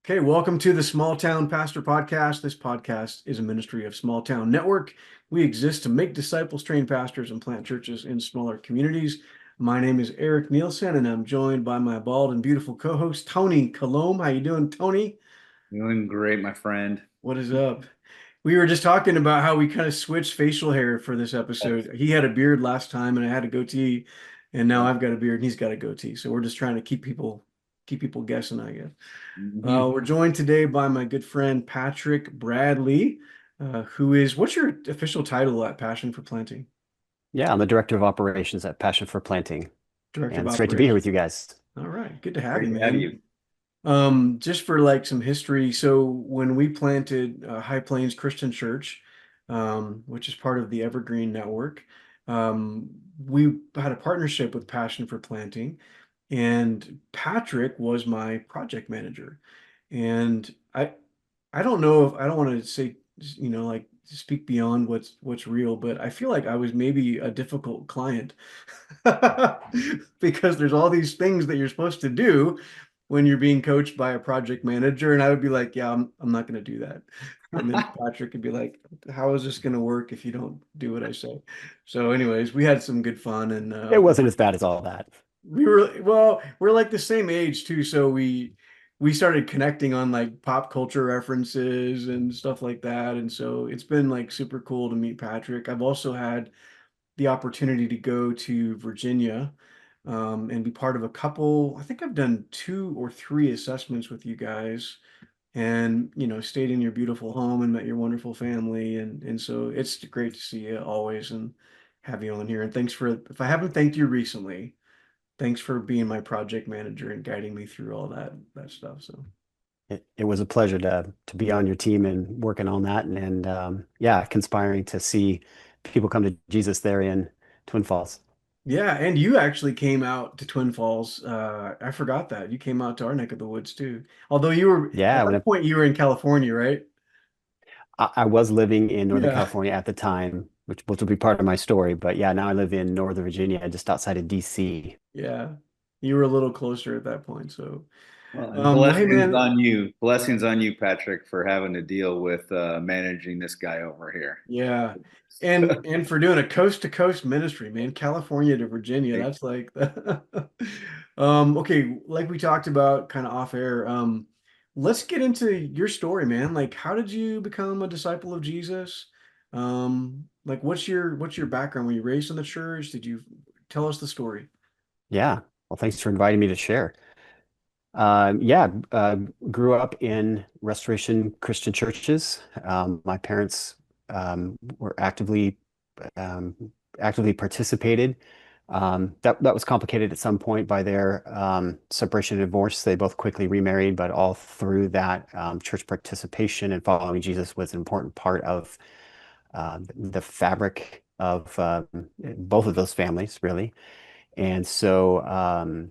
Okay, welcome to the Small Town Pastor Podcast. This podcast is a ministry of Small Town Network. We exist to make disciples, train pastors, and plant churches in smaller communities. My name is Eric Nielsen, and I'm joined by my bald and beautiful co-host, Tony Colomb. How you doing, Tony? Doing great, my friend. What is up? We were just talking about how we kind of switched facial hair for this episode. He had a beard last time, and I had a goatee, and now I've got a beard, and he's got a goatee. So we're just trying to keep people guessing, I guess. Mhm. We're joined today by my good friend Patrick Bradley, what's your official title at Passion for Planting? Yeah, I'm the director of operations at Passion for Planting, Director of and it's great to be here Operations. with you guys. All right, good to have you, Great to have you. man. Just for like some history, so when we planted High Plains Christian Church, which is part of the Evergreen Network, we had a partnership with Passion for Planting, and Patrick was my project manager. And I don't know if I don't want to say, like speak beyond what's real, but I feel like I was maybe a difficult client because there's all these things that you're supposed to do when you're being coached by a project manager, and I would be like, yeah, I'm not going to do that. And then Patrick could be like, how is this going to work if you don't do what I say? So, anyways, we had some good fun, and It wasn't as bad as all that. we're like the same age too, so we started connecting on like pop culture references and stuff like that. And so it's been like super cool to meet Patrick. I've also had the opportunity to go to Virginia and be part of a couple. I think I've done two or three assessments with you guys, and stayed in your beautiful home and met your wonderful family. And so it's great to see you always and have you on here. And thanks for, if I haven't thanked you recently, thanks for being my project manager and guiding me through all that stuff. So It was a pleasure to be on your team and working on that, and yeah, conspiring to see people come to Jesus there in Twin Falls. yeah, and you actually came out to Twin Falls. I forgot that you came out to our neck of the woods too. Although you were at Yeah, that point you were in California, right? I was living in Northern Yeah, California at the time, which will be part of my story. But yeah, now I live in Northern Virginia, just outside of DC. yeah, you were a little closer at that point. So, Well, and well, hey blessings man, on you. Blessings on you, Patrick, for having to deal with managing this guy over here. yeah, and for doing a coast to coast ministry, man, California to Virginia, that's like, okay, like we talked about kind of off air. Let's get into your story, man. Like, how did you become a disciple of Jesus? Like, what's your background? Were you raised in the church? Did you tell us the story? Yeah. Well, thanks for inviting me to share. Yeah, grew up in Restoration Christian churches. My parents were um, actively participated. That was complicated at some point by their separation and divorce. They both quickly remarried, but all through that, church participation and following Jesus was an important part of the fabric of both of those families, really. And so.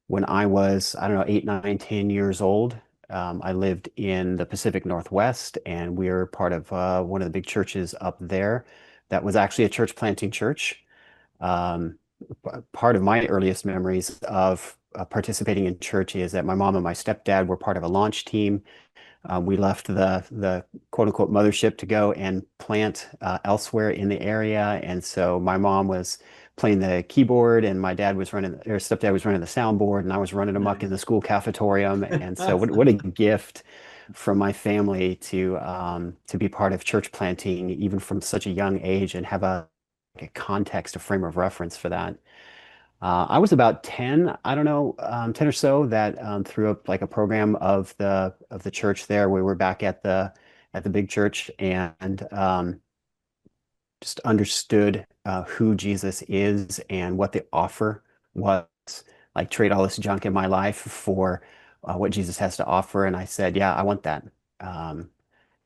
When I was, I don't know, 8, 9, 10 years old, I lived in the Pacific Northwest, and we were part of one of the big churches up there that was actually a church planting church. Um, Part of my earliest memories of participating in church is that my mom and my stepdad were part of a launch team. We left the quote unquote mothership to go and plant elsewhere in the area. And so my mom was playing the keyboard, and my dad was running, or stepdad was running the soundboard, and I was running amok in the Nice. school cafetorium. And so what a gift from my family to be part of church planting, even from such a young age, and have a context, a frame of reference for that. I was about 10, I don't know, 10 or so that threw up like a program of the church there. We were back at the big church, and just understood who Jesus is and what the offer was. Like trade all this junk in my life for what Jesus has to offer. And I said, yeah, I want that. Um,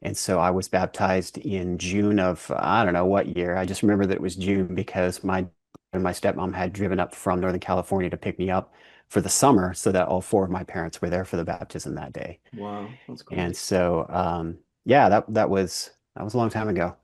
and so I was baptized in June of, I don't know what year. I just remember that it was June because my stepmom had driven up from Northern California to pick me up for the summer so that all four of my parents were there for the baptism that day. Wow, that's And cool. so, yeah, that was a long time ago.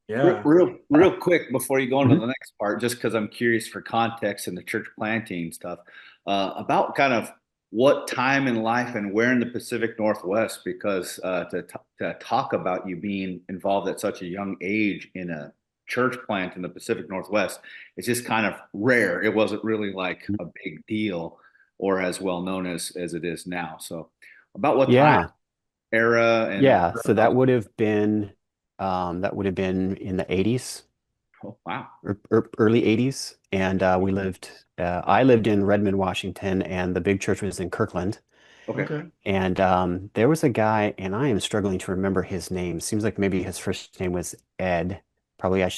Yeah. Real quick before you go on to Mhm. the next part, just because I'm curious for context in the church planting stuff, about kind of what time in life and where in the Pacific Northwest, because to talk about you being involved at such a young age in a church plant in the Pacific Northwest, it's just kind of rare. It wasn't really like a big deal or as well known as it is now. So about what time, Yeah. era, and Yeah. So that would have been in the 80s, oh, wow. early 80s. And I lived in Redmond, Washington, and the big church was in Kirkland. Okay. Okay. And there was a guy, and I am struggling to remember his name. Seems like maybe his first name was Ed. Probably I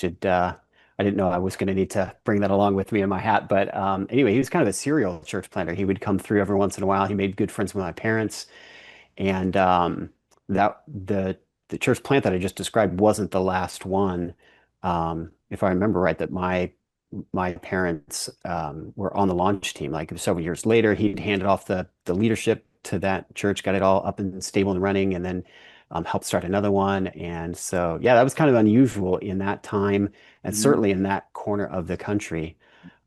didn't know I was going to need to bring that along with me in my hat. But anyway, he was kind of a serial church planter. He would come through every once in a while. He made good friends with my parents. And that the church plant that I just described wasn't the last one. If I remember right, that my parents were on the launch team. Like several years later, he'd handed off the leadership to that church, got it all up and stable and running, and then helped start another one. And so, yeah, that was kind of unusual in that time, and Mhm. certainly in that corner of the country,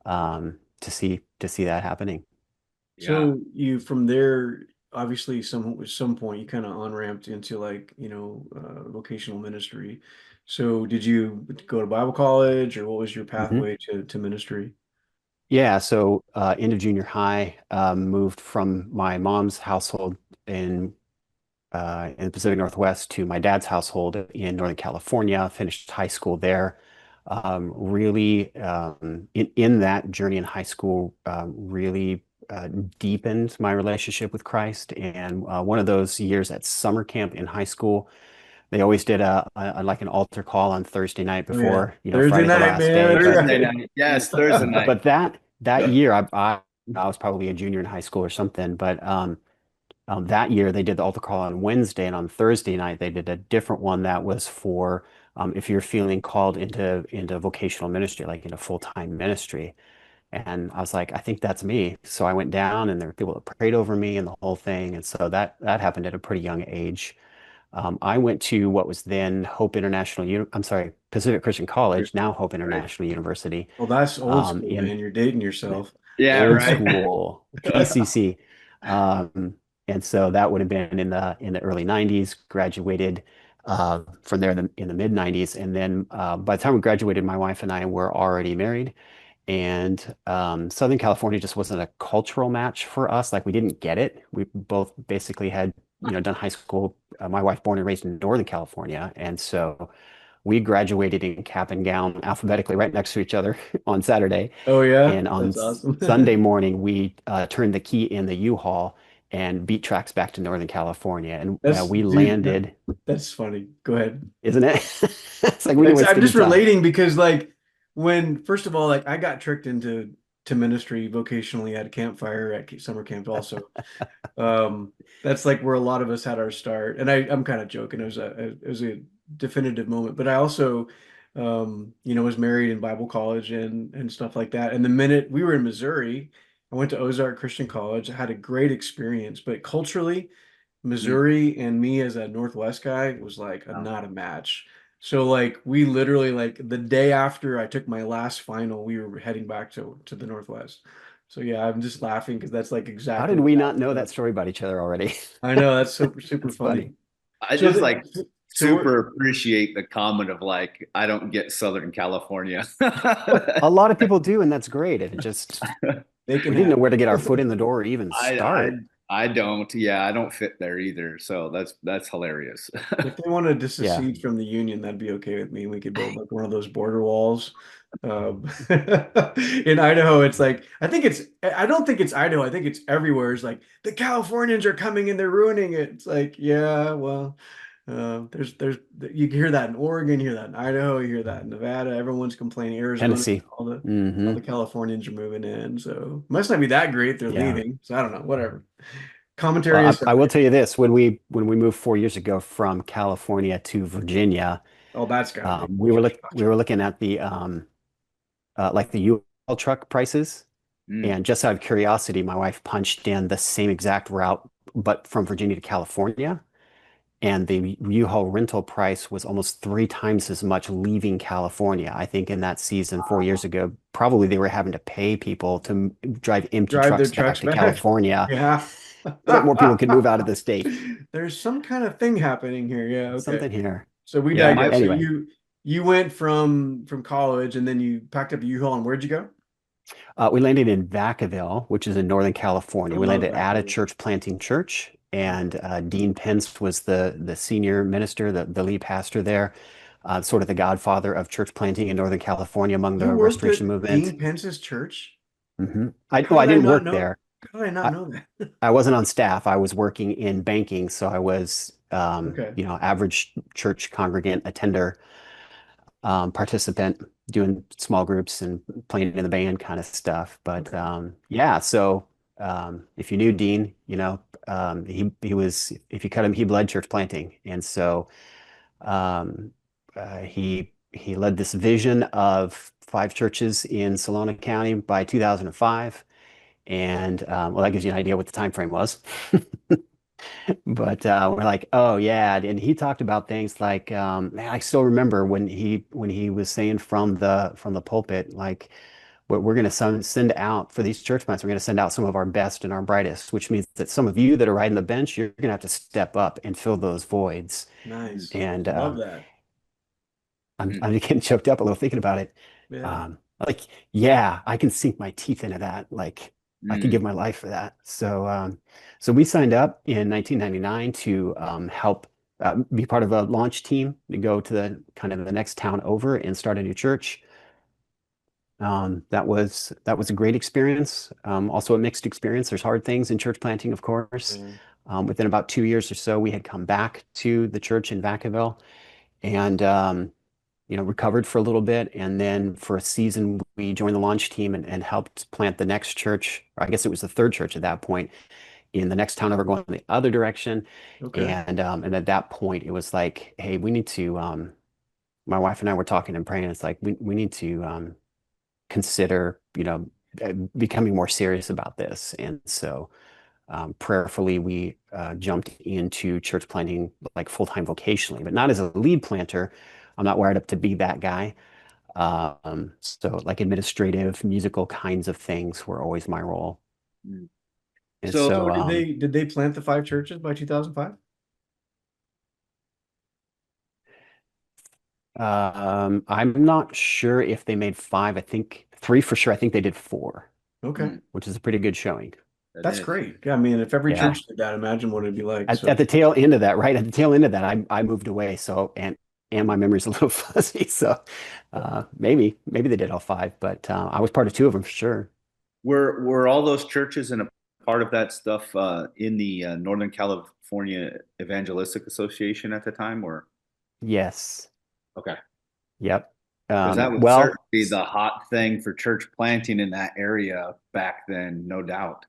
to see that happening. Yeah. So you from there, obviously, some point you kind of on-ramped into like, vocational ministry. So did you go to Bible college, or what was your Mhm. pathway to ministry? Yeah, so end of junior high, moved from my mom's household in in the Pacific Northwest to my dad's household in Northern California. Finished high school there. Really, in that journey in high school, really deepened my relationship with Christ. And one of those years at summer camp in high school, they always did like an altar call on Thursday night Oh yeah, before, Thursday Friday's the night, last man. day. That's Thursday right. night. Yes, Thursday night. But that year, I was probably a junior in high school or something. But that year they did the altar call on Wednesday, and on Thursday night they did a different one that was for if you're feeling called into vocational ministry, like into full-time ministry. And I was like, I think that's me. So I went down, and there were people that prayed over me and the whole thing. And so that happened at a pretty young age. I went to what was then Hope International, I'm sorry, Pacific Christian College, now Hope Right. International University, Well, that's old school, in man. You're dating yourself. Yeah, old right. school, PCC. Um, and so that would have been in the early 90s, graduated from there in the mid 90s. And then by the time we graduated, my wife and I were already married. And Southern California just wasn't a cultural match for us. Like we didn't get it. We both basically had, done high school. My wife born and raised in Northern California. And so we graduated in cap and gown alphabetically right next to each other on Saturday. Oh yeah, And on that's awesome. Sunday morning, we turned the key in the U-Haul and beat tracks back to Northern California. And That's we dude. landed, That's funny. Go ahead. isn't it? It's like we didn't waste I'm any just time. relating because like when first of all, like I got tricked into ministry vocationally at a campfire at summer camp also. That's like where a lot of us had our start. And I'm kind of joking. It was a definitive moment. But I also was married in Bible college and stuff like that. And the minute we were in Missouri, I went to Ozark Christian College. I had a great experience, but culturally, Mm. Missouri and me as a Northwest guy was like Wow. not a match. So like we literally like the day after I took my last final, we were heading back to the Northwest. So yeah, I'm just laughing because that's like How exactly did what we not know that happened. story about each other already? I know that's super That's funny. funny. I So just the like so we're super appreciate the comment of like, I don't get Southern California. A lot of people do, and that's great. It just they can we didn't know have where to get our it. foot in the door or even I, I start. I don't. Yeah, I don't fit there either. So that's hilarious. If they wanted to Yeah. secede from the Union, that'd be okay with me. We could build like one of those border walls. In Idaho, it's like I don't think it's Idaho. I think it's everywhere. It's like the Californians are coming and they're ruining it. It's like, yeah, well, there's you hear that in Oregon, you hear that in Idaho, you hear that in Nevada. Everyone's complaining. Arizona, Tennessee. all Hmm. the Californians are moving in. So must not be that great. They're Yeah. leaving. So I don't know. Whatever. Commentary Well, I will aside. tell you this: when we moved 4 years ago from California to Virginia, Oh, that's got to be a culture we shock. were looking at the like the U-Haul truck prices, Mm. and just out of curiosity, my wife punched in the same exact route, but from Virginia to California, and the U-Haul rental price was almost 3 times as much leaving California. I think in that season 4 years ago, probably they were having to pay people to drive empty Drive their trucks back trucks to back. California Yeah. so that more people could move out of the state. There's some kind of thing happening here. Yeah, okay. Something here. So we Yeah, digress. So Anyway, you went from college and then you packed up a U-Haul and where'd you go? we landed in Vacaville, which is in Northern I California. We love landed that. at a church planting church, and Dean Pence was the senior minister, the lead pastor there, sort of the godfather of church planting in Northern California among You the worked Restoration at movement. Dean Pence's church? I How no, I did I didn't not work know? there. How did I not I, know that? I wasn't on staff. I was working in banking, so I was, Okay. average church congregant, attender, participant, doing small groups and playing in the band kind of stuff. But Okay. yeah, so if you knew Dean, he was, if you cut him, he bled church planting, and so um, he led this vision of 5 churches in Solano County by 2005. And well, that gives you an idea what the time frame was. But we're like, oh yeah, and he talked about things like, man, I still remember when he was saying from the pulpit, like, what we're going to send out for these church plants, we're going to send out some of our best and our brightest, which means that some of you that are riding the bench, you're going to have to step up and fill those voids. Mm, Nice. And Love that. mm, I'm getting choked up a little thinking about it. Yeah. Like, yeah, I can sink my teeth into that. Like, I could mm. give my life for that. So we signed up in 1999 to help be part of a launch team to go to the kind of the next town over and start a new church. That was a great experience. Also a mixed experience. There's hard things in church planting, of course. Yeah. Within about 2 years or so, we had come back to the church in Vacaville and recovered for a little bit. And then for a season, we joined the launch team and helped plant the next church. Or I guess it was the third church at that point in the next town over, going the other direction. Okay. And at that point, it was like, hey, we need to. My wife and I were talking and praying. It's like we need to consider, becoming more serious about this. And so prayerfully, we jumped into church planting like full-time vocationally, but not as a lead planter. I'm not wired up to be that guy. So like administrative, musical kinds of things were always my role. Mm. And So, so So did they plant the 5 churches by 2005? I'm not sure if they made 5. I think 3 for sure. I think they did 4, Okay. mm, which is a pretty good showing. that That's is. great. Yeah, I mean, if every Yeah. church did that, imagine what it'd be like. At, So at the tail end of that, right? At the tail end of that, I moved away. So and my memory's a little fuzzy. So maybe they did all 5, but I was part of 2 of them for sure. Were all those churches and a part of that stuff in the Northern California Evangelistic Association at the time, or Yes. okay? Yep. Because that would Well, certainly be the hot thing for church planting in that area back then, no doubt.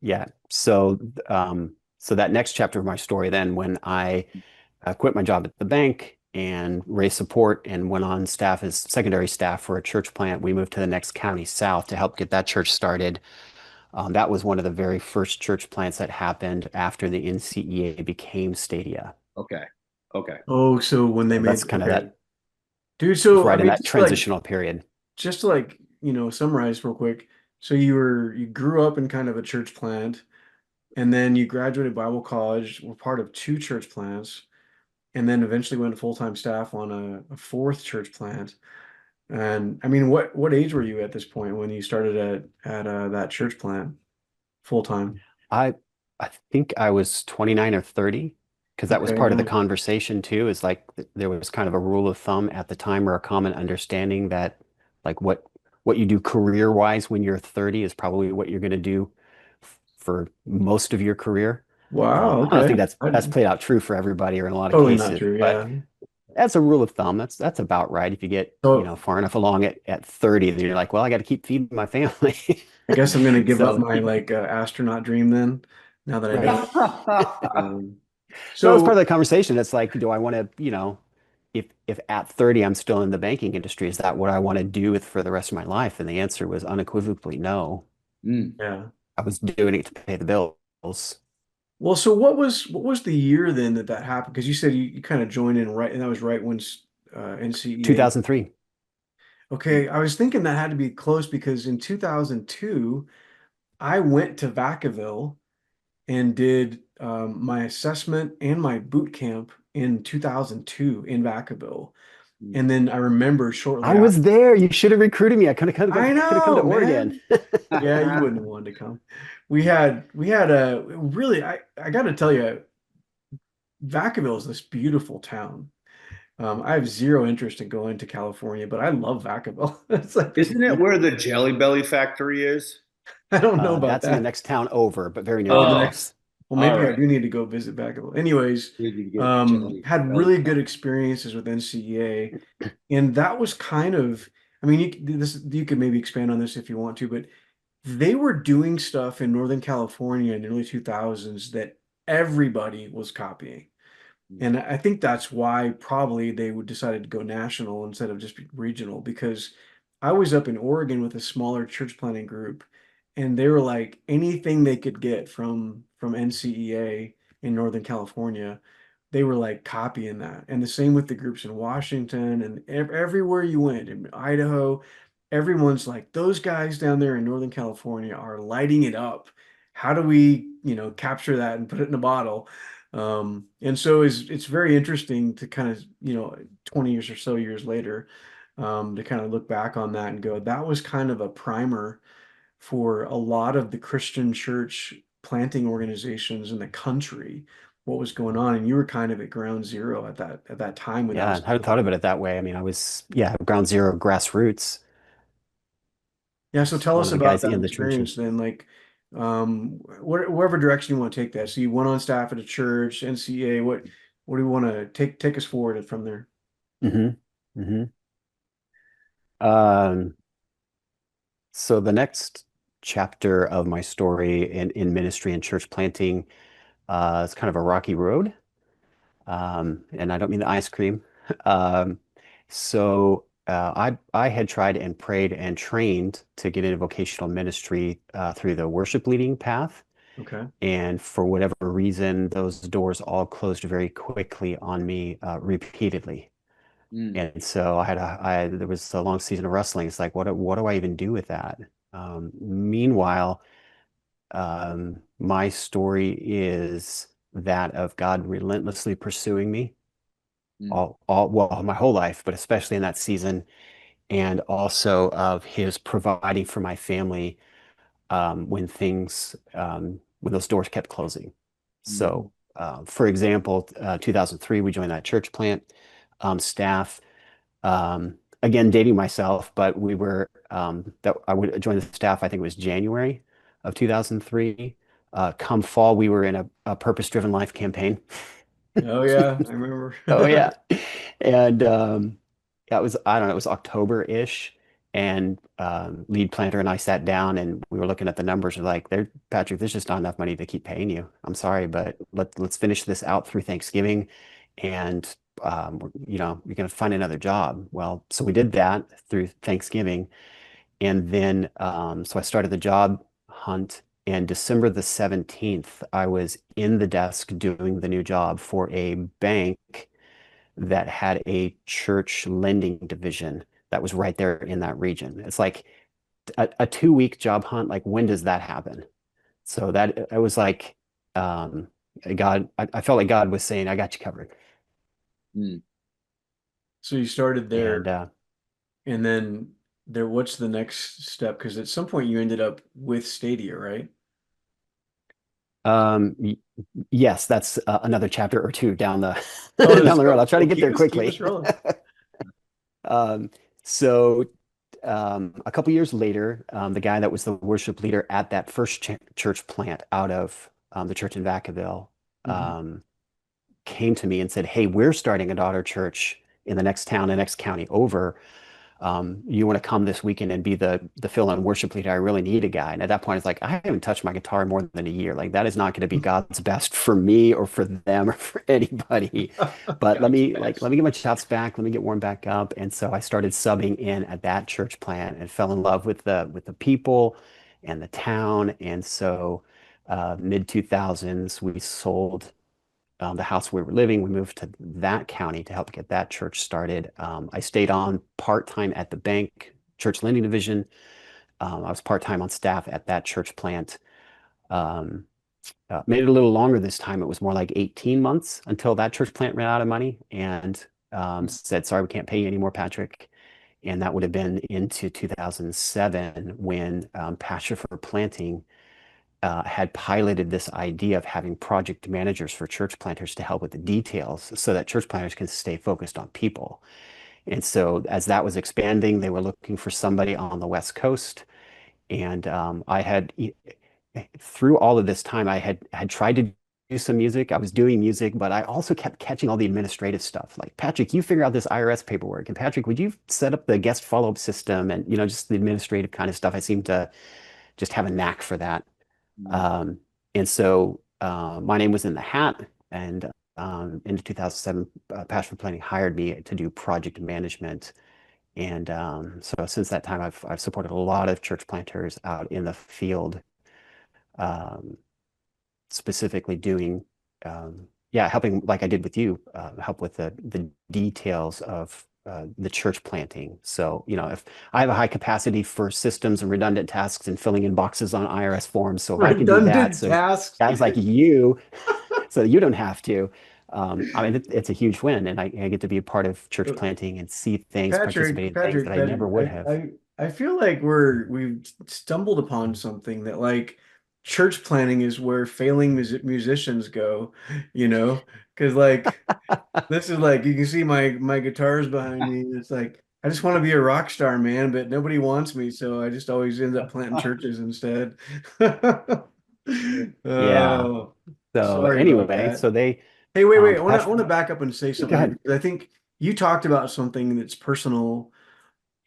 yeah. So that next chapter of my story, then, when I quit my job at the bank and raised support and went on staff as secondary staff for a church plant, we moved to the next county south to help get that church started. That was one of the very first church plants that happened after the NCEA became Stadia. Okay, okay. oh, so when they So made that's kind of okay. that Dude, so I right in mean that transitional period. just to like, summarize real quick. So you grew up in kind of a church plant, and then you graduated Bible college, were part of 2 church plants, and then eventually went full-time staff on a fourth church plant. And I mean, what age were you at this point when you started at that church plant full time? I I think I was 29 or 30, because that was Okay, part of the yeah. conversation too, is like there was kind of a rule of thumb at the time, or a common understanding that like what you do career wise when you're 30 is probably what you're going to do for most of your career. Wow, I don't think okay. that's played out true for everybody or in a lot of Totally not cases, true, but yeah. that's a rule of thumb. That's about right. If you get, So far enough along at 30, then you're like, well, I got to keep feeding my family. I guess I'm gonna give up So my like astronaut dream then, now that I know. Um, that was part of so the conversation. It's like, do I want to, if at 30 I'm still in the banking industry, is that what I want to do for the rest of my life? And the answer was unequivocally no. Mm, yeah. I was doing it to pay the bills. Well, so what was the year then that happened? Because you said you kind of joined in right, and that was right when NCEA. 2003. Okay, I was thinking that had to be close because in 2002, I went to Vacaville and did my assessment and my boot camp in 2002 in Vacaville. Mm. And then I remember shortly I after, was there. You should have recruited me. I I could have come to know, Oregon. man. Yeah, you wouldn't have wanted to come. We had a really I got to tell you, Vacaville is this beautiful town. I have zero interest in going to California, but I love Vacaville. It's like this Isn't it beautiful. where the Jelly Belly factory is? I don't know about That's in the that. next town over, but very near Oh, my the Oh, next. house. Well, all maybe I right. do need to go visit Vacaville. Anyways, You can get Jelly had Belly. really good experiences with NCEA, and that was kind of. I mean, you could maybe expand on this if you want to, but they were doing stuff in Northern California in the early 2000s that everybody was copying. And I think that's why probably they would decided to go national instead of just regional because I was up in Oregon with a smaller church planting group and they were like anything they could get from NCEA in Northern California, they were like copying that. And the same with the groups in Washington and everywhere you went in Idaho, everyone's like those guys down there in Northern California are lighting it up. How do we, capture that and put it in a bottle? And so it's very interesting to kind of, 20 years or so years later, to kind of look back on that and go, that was kind of a primer for a lot of the Christian church planting organizations in the country, what was going on. And you were kind of at ground zero at that time when that Yeah, was I hadn't thought of it that way. I mean, yeah, ground zero grassroots. yeah. So tell One us of the about guys that in the experience trenches. then, like whatever direction you want to take that. So you went on staff at a church, NCA, what do you want to take us forward from there? Hmm. Hmm. Um, so the next chapter of my story in ministry and church planting, is kind of a rocky road. And I don't mean the ice cream. Um, I had tried and prayed and trained to get into vocational ministry through the worship leading path. Okay. And for whatever reason, those doors all closed very quickly on me repeatedly. Mm. And so there was a long season of wrestling. It's like, what do I even do with that? Meanwhile, my story is that of God relentlessly pursuing me Mm. well, my whole life, but especially in that season, and also of his providing for my family when those doors kept closing. Mm. So, for example, 2003, we joined that church plant staff. Again, dating myself, but that I would join the staff. I think it was January of 2003. Come fall, we were in a purpose-driven life campaign. Oh yeah, I remember. Oh yeah. And that was, I don't know, it was October-ish. And lead planter and I sat down and we were looking at the numbers. We're like, Patrick, there's just not enough money to keep paying you. I'm sorry, but let's finish this out through Thanksgiving. And you're gonna find another job. Well, so we did that through Thanksgiving. And then so I started the job hunt. And December the 17th, I was in the desk doing the new job for a bank that had a church lending division that was right there in that region. It's like a 2 week job hunt. Like, when does that happen? So that I was like, um, I felt like God was saying, I got you covered. Mm. So you started And there, and then what's the next step? Because at some point you ended up with Stadia, right? um, y- yes, that's another chapter or two down the Oh, down let's the road. go. I'll try to Well, get keep there us keep us quickly. rolling. Um, so a couple years later, the guy that was the worship leader at that first church plant out of the church in Vacaville Mhm. um, came to me and said, "Hey, we're starting a daughter church in the next town, the next county over. You want to come this weekend and be the fill-in worship leader? I really need a guy." And at that point, it's like, I haven't touched my guitar in more than a year. Like, that is not going to be God's best for me or for them or for anybody. But God's let best. me get my chops back. Let me get warmed back up. And so I started subbing in at that church plant and fell in love with the people and the town. And so mid 2000s, we sold the house we were living. We moved to that county to help get that church started. I stayed on part-time at the bank, church lending division. I was part-time on staff at that church plant. Um, Made it a little longer this time. It was more like 18 months until that church plant ran out of money and said, sorry, we can't pay you anymore, Patrick. And that would have been into 2007 when Pasture for Planting had piloted this idea of having project managers for church planters to help with the details so that church planters can stay focused on people. And so as that was expanding, they were looking for somebody on the West Coast. And I had, through all of this time, I had tried to do some music. I was doing music, but I also kept catching all the administrative stuff. Like, Patrick, you figure out this IRS paperwork. And Patrick, would you set up the guest follow-up system? And, just the administrative kind of stuff. I seem to just have a knack for that. Um, and so my name was in the hat, and into 2007, Passion Planning hired me to do project management. And so since that time, I've supported a lot of church planters out in the field, um, specifically doing, yeah, helping like I did with you, help with the details of the church planting. So, if I have a high capacity for systems and redundant tasks and filling in boxes on IRS forms, so if I can do that, Redundant so tasks. guys like you, so you don't have to. I mean, it's a huge win, and I get to be a part of church planting and see things, participate in things that I never would have. I feel like we've stumbled upon something that like church planning is where failing musicians go, because like this is like you can see my guitars behind me. And it's like I just want to be a rock star, man, but nobody wants me, so I just always end up planting churches instead. Yeah. Oh, So sorry about anyway, that. so they, Hey, wait. I Passion, want to back up and say go something here ahead. because I think you talked about something that's personal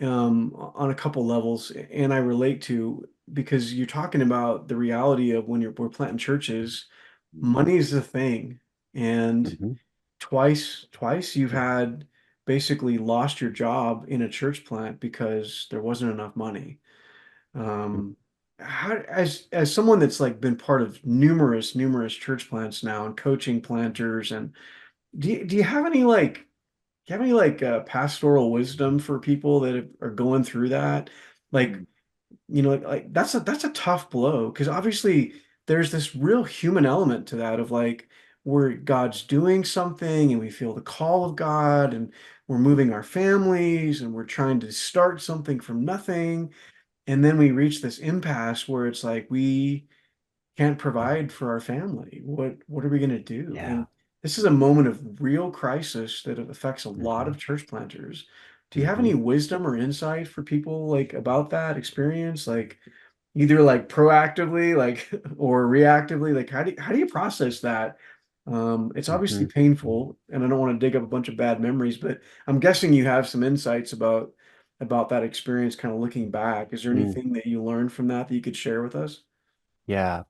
on a couple levels, and I relate to because you're talking about the reality of when we're planting churches, money's the thing, and Mhm. twice you've had basically lost your job in a church plant because there wasn't enough money. Um, how as someone that's like been part of numerous church plants now and coaching planters and do you have any like pastoral wisdom for people that are going through that? Like, like that's a tough blow because obviously there's this real human element to that of like where God's doing something and we feel the call of God and we're moving our families and we're trying to start something from nothing. And then we reach this impasse where it's like we can't provide for our family. What are we going to do? Yeah. And this is a moment of real crisis that affects a lot Mhm. of church planters. Do you have any Mhm. wisdom or insight for people like about that experience? Like either like proactively, like or reactively, like how do you process that? It's obviously Mhm. painful, and I don't want to dig up a bunch of bad memories, but I'm guessing you have some insights about that experience, kind of looking back. Is there Mm. anything that you learned from that you could share with us? Yeah.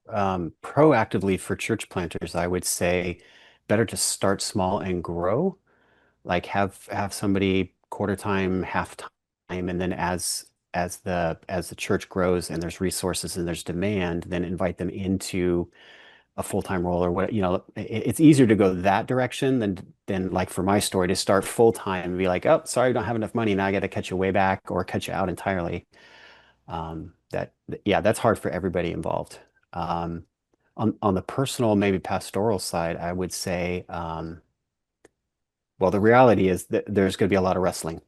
Proactively for church planters, I would say better to start small and grow. Like have somebody quarter time, half time, and then as the church grows and there's resources and there's demand, then invite them into a full-time role or what, it's easier to go that direction than like for my story to start full-time and be like, oh, sorry, I don't have enough money. Now I got to cut you way back or cut you out entirely. Yeah, that's hard for everybody involved. Um, on the personal, maybe pastoral side, I would say, well, the reality is that there's going to be a lot of wrestling.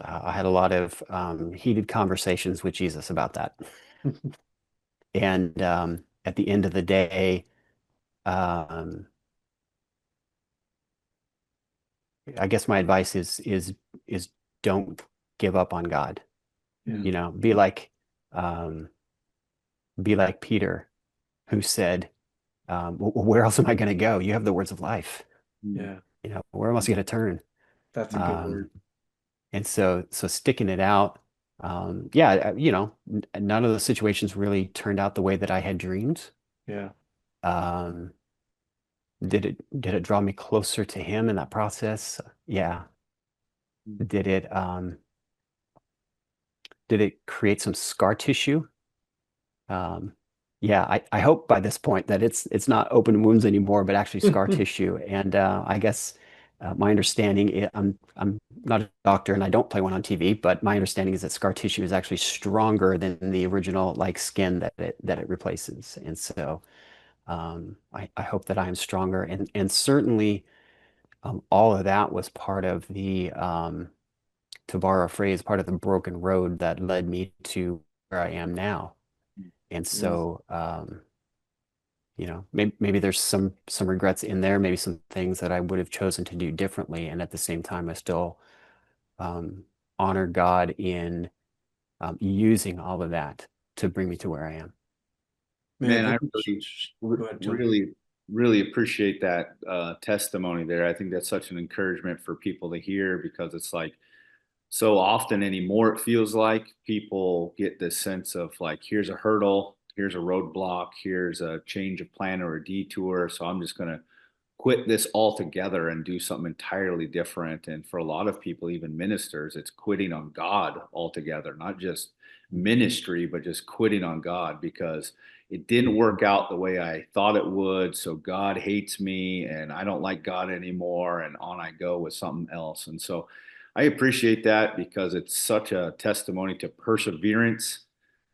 I had a lot of heated conversations with Jesus about that. And at the end of the day, um, I guess my advice is don't give up on God. Yeah. Be um, like Peter, who said, Where else am I going to go? You have the words of life. Yeah. Where am I going to turn?" That's a good Um, word. and so sticking it out, yeah, none of the situations really turned out the way that I had dreamed. Yeah. Um, did it draw me closer to him in that process? Yeah. Did it um, did it create some scar tissue? Um, Yeah, I hope by this point that it's not open wounds anymore, but actually scar tissue. And I guess my understanding, I'm not a doctor and I don't play one on TV, but my understanding is that scar tissue is actually stronger than the original like skin that it replaces. And so I hope that I am stronger. And certainly all of that was part of to borrow a phrase, part of the broken road that led me to where I am now. And Yeah. so maybe there's some regrets in there, maybe some things that I would have chosen to do differently. And at the same time, I still um, honor God in using all of that to bring me to where I am. Man, Man, I thank you. Go ahead, John. really, really appreciate that testimony there. I think that's such an encouragement for people to hear because it's like so often anymore, it feels like people get this sense of like, here's a hurdle, here's a roadblock, here's a change of plan or a detour. So I'm just going to quit this altogether and do something entirely different. And for a lot of people, even ministers, it's quitting on God altogether, not just ministry, but just quitting on God because it didn't work out the way I thought it would. So God hates me and I don't like God anymore. And on I go with something else. And so I appreciate that because it's such a testimony to perseverance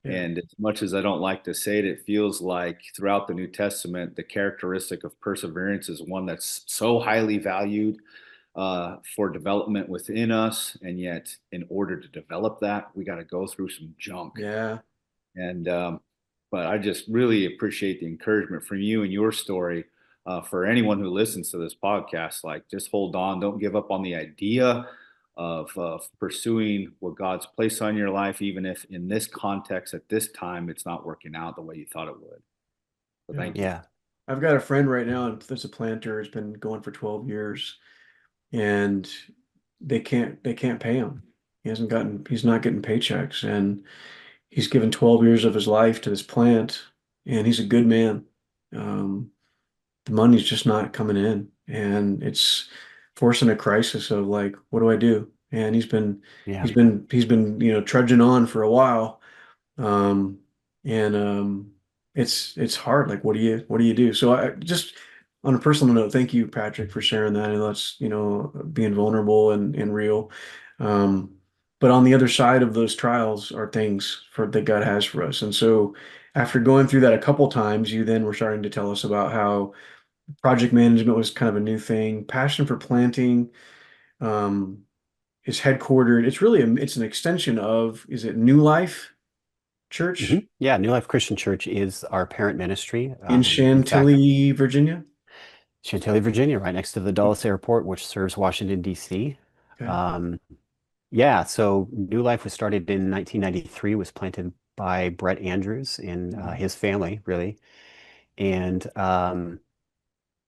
Yeah. and as much as I don't like to say it, it feels like throughout the New Testament, the characteristic of perseverance is one that's so highly valued for development within us. And yet, in order to develop that, we got to go through some junk. Yeah. And, but I just really appreciate the encouragement from you and your story. For anyone who listens to this podcast, like just hold on, don't give up on the idea of pursuing what God's placed on your life, even if in this context at this time it's not working out the way you thought it would. So Yeah. thank you. Yeah. I've got a friend right now that's a planter, has been going for 12 years and they can't pay him. He's not getting paychecks and he's given 12 years of his life to this plant and he's a good man. Um, the money's just not coming in and it's forcing a crisis of like, what do I do? And Yeah. trudging on for a while. Um, and it's hard. Like, what do you do? So I just on a personal note, thank you, Patrick, for sharing that and let's, being vulnerable and real. Um, but on the other side of those trials are things that God has for us. And so after going through that a couple times, you then were starting to tell us about how project management was kind of a new thing. Passion for Planting um, is headquartered. It's an extension of, is it New Life Church Yeah. New Life Christian Church is our parent ministry. in In fact, Chantilly, Virginia? Chantilly, Virginia, right next to the Dulles Airport, which serves Washington, D.C. Okay, Um, yeah, so New Life was started in 1993, was planted by Brett Andrews and his family, really. And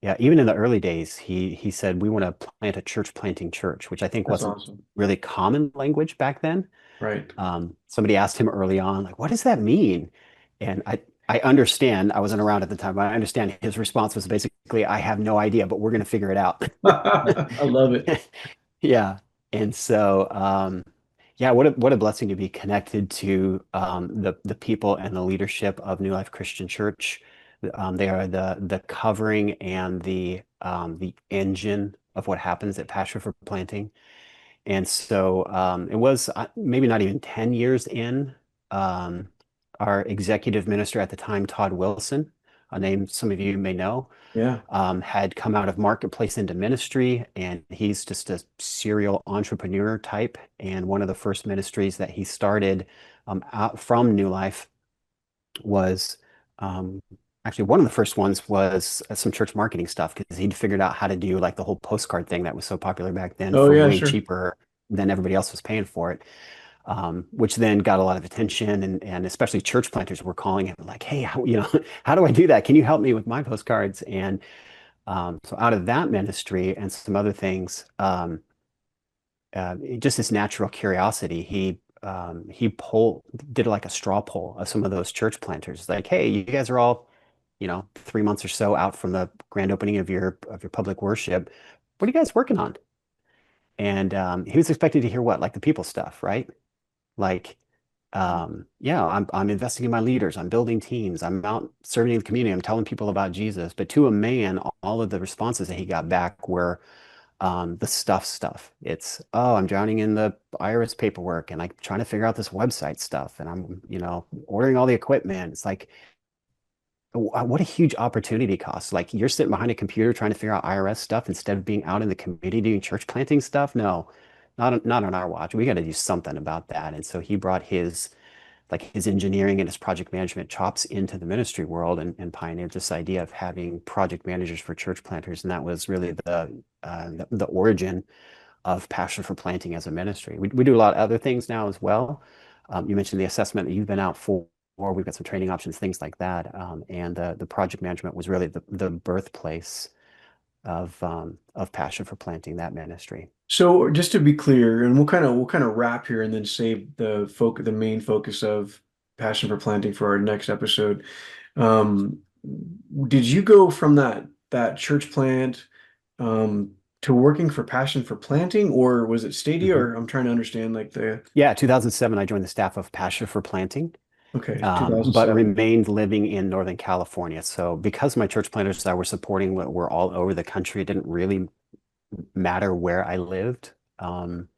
yeah, even in the early days, he said we want to plant a church planting church, which I think that's wasn't awesome. really common language back then. Right. Somebody asked him early on, like, what does that mean? And I understand, I wasn't around at the time, but I understand his response was basically, I have no idea, but we're going to figure it out. I love it. Yeah. And so, yeah, what a blessing to be connected to the people and the leadership of New Life Christian Church. They are the covering and the engine of what happens at Pasture for Planting. And so it was maybe not even 10 years in. Um, our executive minister at the time, Todd Wilson, a name some of you may know, Yeah, had come out of marketplace into ministry, and he's just a serial entrepreneur type. And one of the first ministries that he started out from New Life was um, actually one of the first ones was some church marketing stuff because he'd figured out how to do like the whole postcard thing that was so popular back then oh for yeah, way sure. cheaper than everybody else was paying for it. Which then got a lot of attention, and especially church planters were calling him like, "Hey, how do I do that? Can you help me with my postcards?" And so out of that ministry and some other things, just this natural curiosity, he did like a straw poll of some of those church planters, like, "Hey, you guys are all, 3 months or so out from the grand opening of your public worship. What are you guys working on?" And he was expected to hear what, like the people stuff, right? Like Yeah, I'm investing in my leaders. I'm building teams. I'm out serving in the community. I'm telling people about Jesus. But to a man, all of the responses that he got back were the stuff. It's, oh, I'm drowning in the IRS paperwork and I'm trying to figure out this website stuff and I'm, ordering all the equipment. It's like, what a huge opportunity cost. Like you're sitting behind a computer trying to figure out IRS stuff instead of being out in the community doing church planting stuff. No, not on our watch. We got to do something about that. And so he brought his engineering and his project management chops into the ministry world and pioneered this idea of having project managers for church planters. And that was really the origin of Passion for Planting as a ministry. We do a lot of other things now as well. You mentioned the assessment that you've been out for. We've got some training options, things like that. And the project management was really the birthplace of Passion for Planting, that ministry. So just to be clear, and we'll kind of wrap here and then save the main focus of Passion for Planting for our next episode. Um, did you go from that church plant to working for Passion for Planting, or was it Stadia? Mhm. Or I'm trying to understand like the Yeah, 2007, I joined the staff of Passion for Planting. okay, But 2007. remained living in Northern California. So because my church planters that I were supporting were all over the country, it didn't really matter where I lived. And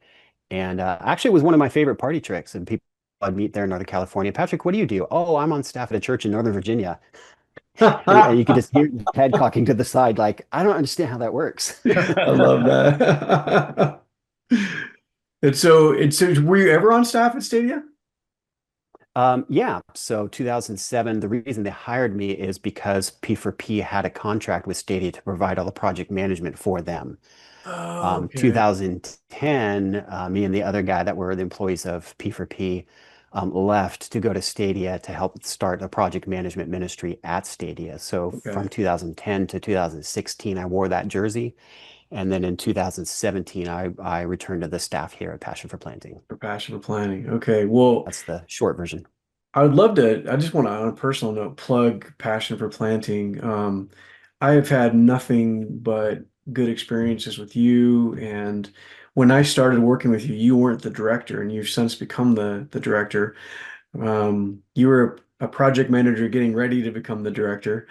actually, it was one of my favorite party tricks. And people I'd meet there in Northern California. Patrick, what do you do? Oh, I'm on staff at a church in Northern Virginia. And you could just hear your head cocking to the side, like, I don't understand how that works. I love that. And so were you ever on staff at Stadia? Yeah, so 2007, the reason they hired me is because P4P had a contract with Stadia to provide all the project management for them. Oh, okay. 2010, me and the other guy that were the employees of P4P left to go to Stadia to help start a project management ministry at Stadia. So from Okay. 2010 to 2016, I wore that jersey. And then in 2017, I returned to the staff here at Passion for Planting. For Passion for Planning. Okay. Well, That's the short version. I would love to, I just want to, on a personal note, plug Passion for Planting. I have had nothing but good experiences with you. And when I started working with you, you weren't the director, and you've since become the director. You were a project manager getting ready to become the director.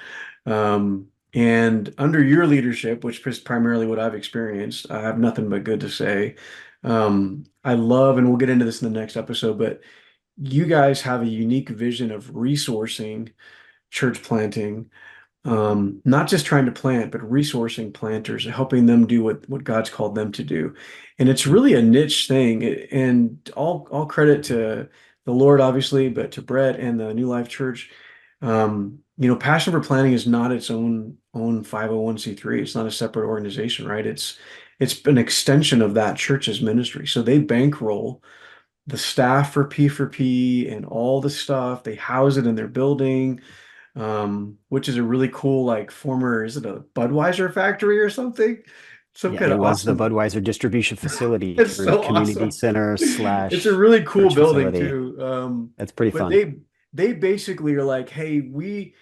And under your leadership, which is primarily what I've experienced, I have nothing but good to say. I love, and we'll get into this in the next episode, but you guys have a unique vision of resourcing church planting, not just trying to plant, but resourcing planters, helping them do what God's called them to do. And it's really a niche thing. And all credit to the Lord, obviously, but to Brett and the New Life Church. Passion for Planting is not its own 501(c)(3). It's not a separate organization, right? It's an extension of that church's ministry. So they bankroll the staff for P4P and all the stuff. They house it in their building, which is a really cool, like former, is it a Budweiser factory or something? Some Yeah, kind it of was the awesome. Budweiser distribution facility It's turned so community awesome. center It's a slash really cool church building facility. too. That's pretty But fun. they basically are like, hey, we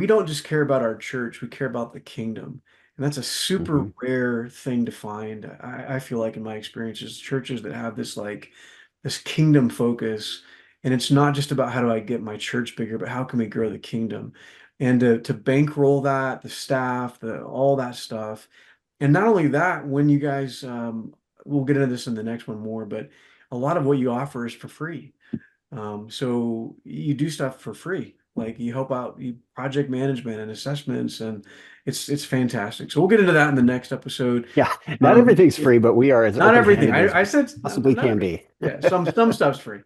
don't just care about our church, we care about the kingdom. And that's a super Hmm. rare thing to find. I feel like in my experiences, churches that have this kingdom focus. And it's not just about how do I get my church bigger, but how can we grow the kingdom? And to bankroll that, the staff, all that stuff. And not only that, when you guys we'll get into this in the next one more, but a lot of what you offer is for free. So you do stuff for free. Like you help out you project management and assessments, and it's fantastic. So we'll get into that in the next episode. Yeah, not Um, everything's free, but we are as Not everything. open-handed I as we said possibly not can everything. be. Yeah, some stuff's free.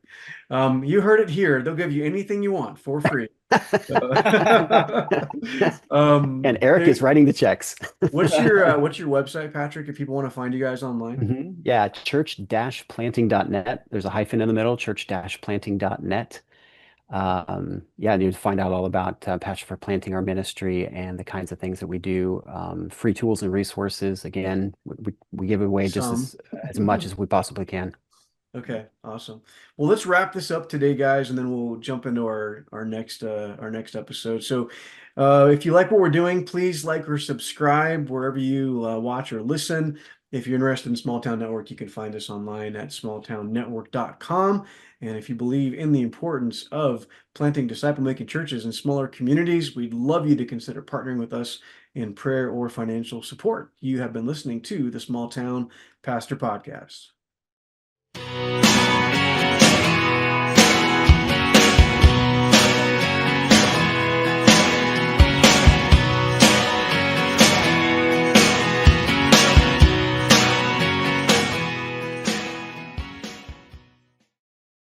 You heard it here. They'll give you anything you want for free. And Eric is Hey, writing the checks. what's your website, Patrick? If people want to find you guys online. Yeah, church-planting.net. There's a hyphen in the middle, church-planting.net. Yeah, and you can find out all about Passion for Planting, our ministry, and the kinds of things that we do. Free tools and resources. Again, we give away just Some. as much as we possibly can. Okay, awesome. Well, let's wrap this up today, guys, and then we'll jump into our next episode. So, if you like what we're doing, please like or subscribe wherever you watch or listen. If you're interested in Small Town Network, you can find us online at smalltownnetwork.com. And if you believe in the importance of planting disciple-making churches in smaller communities, we'd love you to consider partnering with us in prayer or financial support. You have been listening to the Small Town Pastor Podcast.